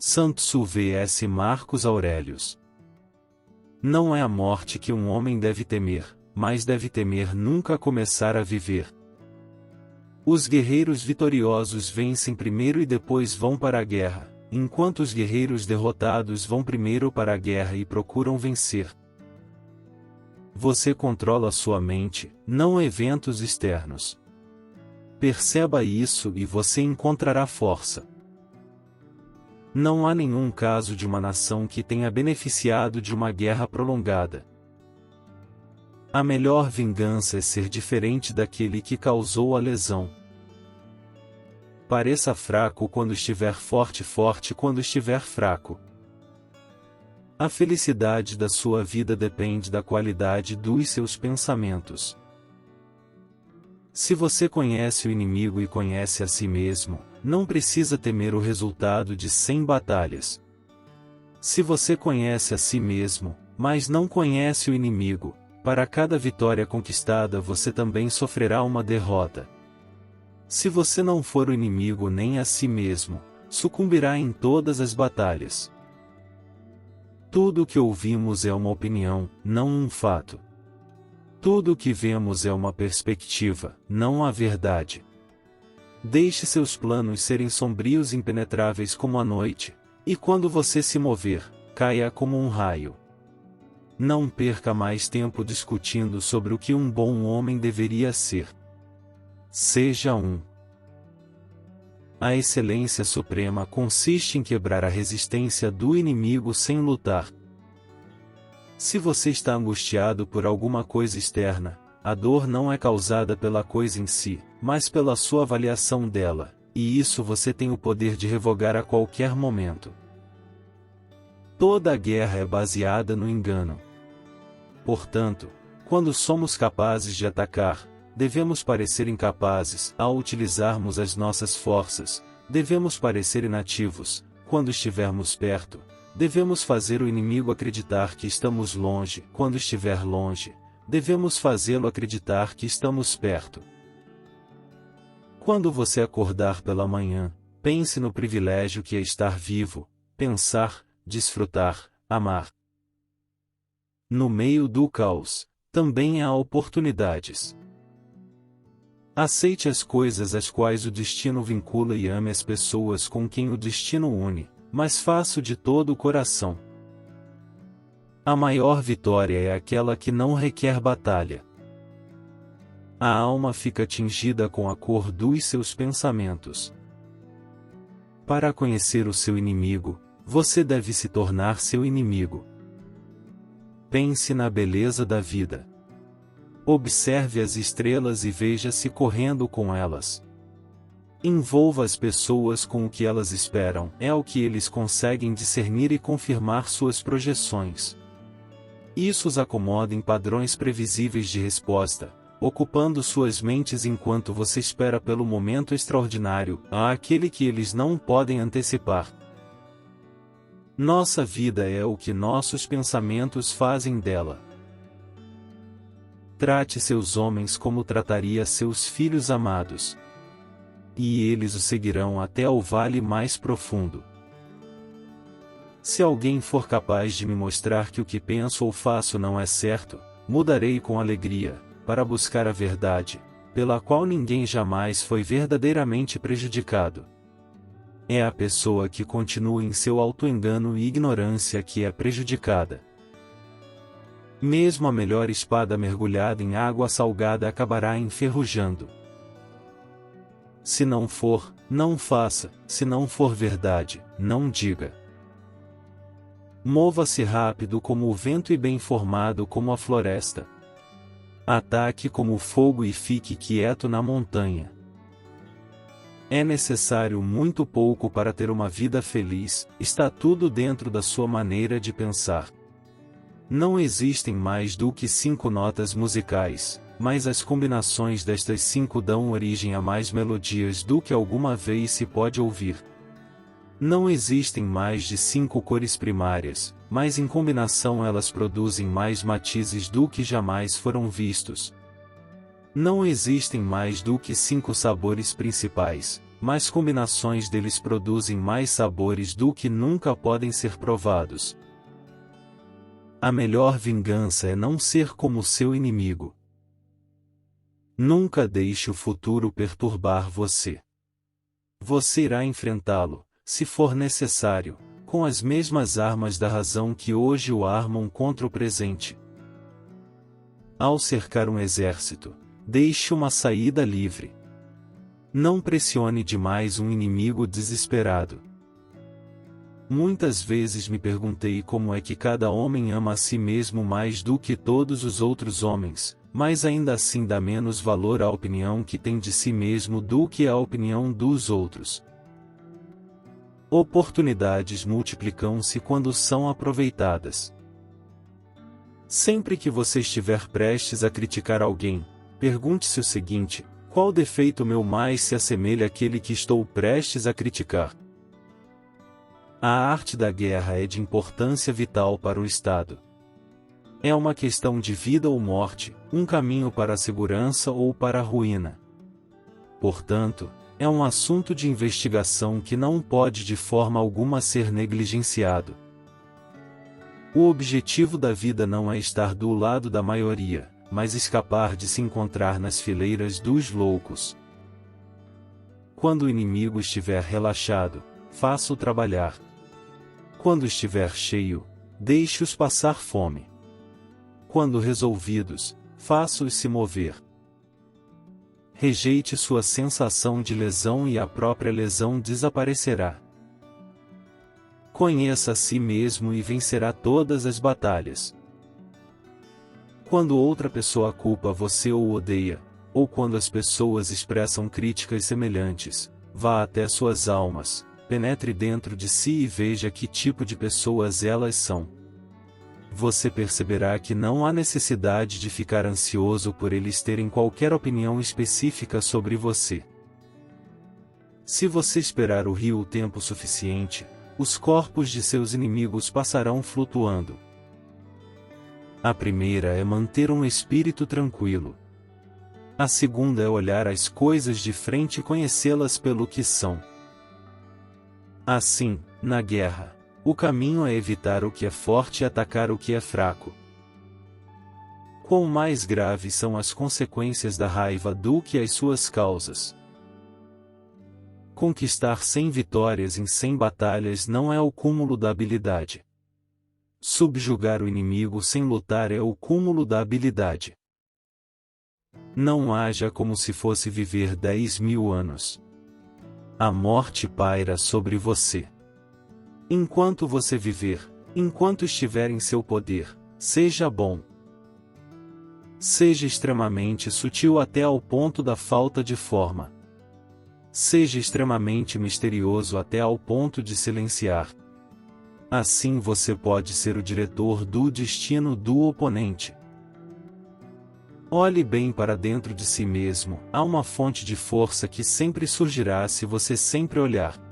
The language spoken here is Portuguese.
Santos vs Marcos Aurelius. Não é a morte que um homem deve temer, mas deve temer nunca começar a viver. Os guerreiros vitoriosos vencem primeiro e depois vão para a guerra, enquanto os guerreiros derrotados vão primeiro para a guerra e procuram vencer. Você controla sua mente, não eventos externos. Perceba isso e você encontrará força. Não há nenhum caso de uma nação que tenha beneficiado de uma guerra prolongada. A melhor vingança é ser diferente daquele que causou a lesão. Pareça fraco quando estiver forte, forte quando estiver fraco. A felicidade da sua vida depende da qualidade dos seus pensamentos. Se você conhece o inimigo e conhece a si mesmo, não precisa temer o resultado de 100 batalhas. Se você conhece a si mesmo, mas não conhece o inimigo, para cada vitória conquistada você também sofrerá uma derrota. Se você não for o inimigo nem a si mesmo, sucumbirá em todas as batalhas. Tudo o que ouvimos é uma opinião, não um fato. Tudo o que vemos é uma perspectiva, não a verdade. Deixe seus planos serem sombrios e impenetráveis como a noite, e quando você se mover, caia como um raio. Não perca mais tempo discutindo sobre o que um bom homem deveria ser. Seja um. A excelência suprema consiste em quebrar a resistência do inimigo sem lutar. Se você está angustiado por alguma coisa externa, a dor não é causada pela coisa em si, mas pela sua avaliação dela, e isso você tem o poder de revogar a qualquer momento. Toda a guerra é baseada no engano. Portanto, quando somos capazes de atacar, devemos parecer incapazes. Ao utilizarmos as nossas forças, devemos parecer inativos. Quando estivermos perto, devemos fazer o inimigo acreditar que estamos longe. Quando estiver longe, devemos fazê-lo acreditar que estamos perto. Quando você acordar pela manhã, pense no privilégio que é estar vivo, pensar, desfrutar, amar. No meio do caos, também há oportunidades. Aceite as coisas às quais o destino vincula e ame as pessoas com quem o destino une, mas faça de todo o coração. A maior vitória é aquela que não requer batalha. A alma fica tingida com a cor dos seus pensamentos. Para conhecer o seu inimigo, você deve se tornar seu inimigo. Pense na beleza da vida. Observe as estrelas e veja-se correndo com elas. Envolva as pessoas com o que elas esperam, é o que eles conseguem discernir e confirmar suas projeções. Isso os acomoda em padrões previsíveis de resposta, ocupando suas mentes enquanto você espera pelo momento extraordinário, aquele que eles não podem antecipar. Nossa vida é o que nossos pensamentos fazem dela. Trate seus homens como trataria seus filhos amados. E eles o seguirão até ao vale mais profundo. Se alguém for capaz de me mostrar que o que penso ou faço não é certo, mudarei com alegria, para buscar a verdade, pela qual ninguém jamais foi verdadeiramente prejudicado. É a pessoa que continua em seu auto-engano e ignorância que é prejudicada. Mesmo a melhor espada mergulhada em água salgada acabará enferrujando. Se não for, não faça. Se não for verdade, não diga. Mova-se rápido como o vento e bem formado como a floresta. Ataque como o fogo e fique quieto na montanha. É necessário muito pouco para ter uma vida feliz, está tudo dentro da sua maneira de pensar. Não existem mais do que 5 notas musicais, mas as combinações destas 5 dão origem a mais melodias do que alguma vez se pode ouvir. Não existem mais de 5 cores primárias, mas em combinação elas produzem mais matizes do que jamais foram vistos. Não existem mais do que 5 sabores principais, mas combinações deles produzem mais sabores do que nunca podem ser provados. A melhor vingança é não ser como seu inimigo. Nunca deixe o futuro perturbar você. Você irá enfrentá-lo, se for necessário, com as mesmas armas da razão que hoje o armam contra o presente. Ao cercar um exército, deixe uma saída livre. Não pressione demais um inimigo desesperado. Muitas vezes me perguntei como é que cada homem ama a si mesmo mais do que todos os outros homens, mas ainda assim dá menos valor à opinião que tem de si mesmo do que à opinião dos outros. Oportunidades multiplicam-se quando são aproveitadas. Sempre que você estiver prestes a criticar alguém, pergunte-se o seguinte: qual defeito meu mais se assemelha àquele que estou prestes a criticar? A arte da guerra é de importância vital para o Estado. É uma questão de vida ou morte, um caminho para a segurança ou para a ruína. Portanto, é um assunto de investigação que não pode de forma alguma ser negligenciado. O objetivo da vida não é estar do lado da maioria, mas escapar de se encontrar nas fileiras dos loucos. Quando o inimigo estiver relaxado, faça-o trabalhar. Quando estiver cheio, deixe-os passar fome. Quando resolvidos, faça-os se mover. Rejeite sua sensação de lesão e a própria lesão desaparecerá. Conheça a si mesmo e vencerá todas as batalhas. Quando outra pessoa culpa você ou odeia, ou quando as pessoas expressam críticas semelhantes, vá até suas almas, penetre dentro de si e veja que tipo de pessoas elas são. Você perceberá que não há necessidade de ficar ansioso por eles terem qualquer opinião específica sobre você. Se você esperar o rio o tempo suficiente, os corpos de seus inimigos passarão flutuando. A primeira é manter um espírito tranquilo. A segunda é olhar as coisas de frente e conhecê-las pelo que são. Assim, na guerra, o caminho é evitar o que é forte e atacar o que é fraco. Quão mais graves são as consequências da raiva do que as suas causas. Conquistar 100 vitórias em 100 batalhas não é o cúmulo da habilidade. Subjugar o inimigo sem lutar é o cúmulo da habilidade. Não haja como se fosse viver 10.000 anos. A morte paira sobre você. Enquanto você viver, enquanto estiver em seu poder, seja bom. Seja extremamente sutil até ao ponto da falta de forma. Seja extremamente misterioso até ao ponto de silenciar. Assim você pode ser o diretor do destino do oponente. Olhe bem para dentro de si mesmo, há uma fonte de força que sempre surgirá se você sempre olhar.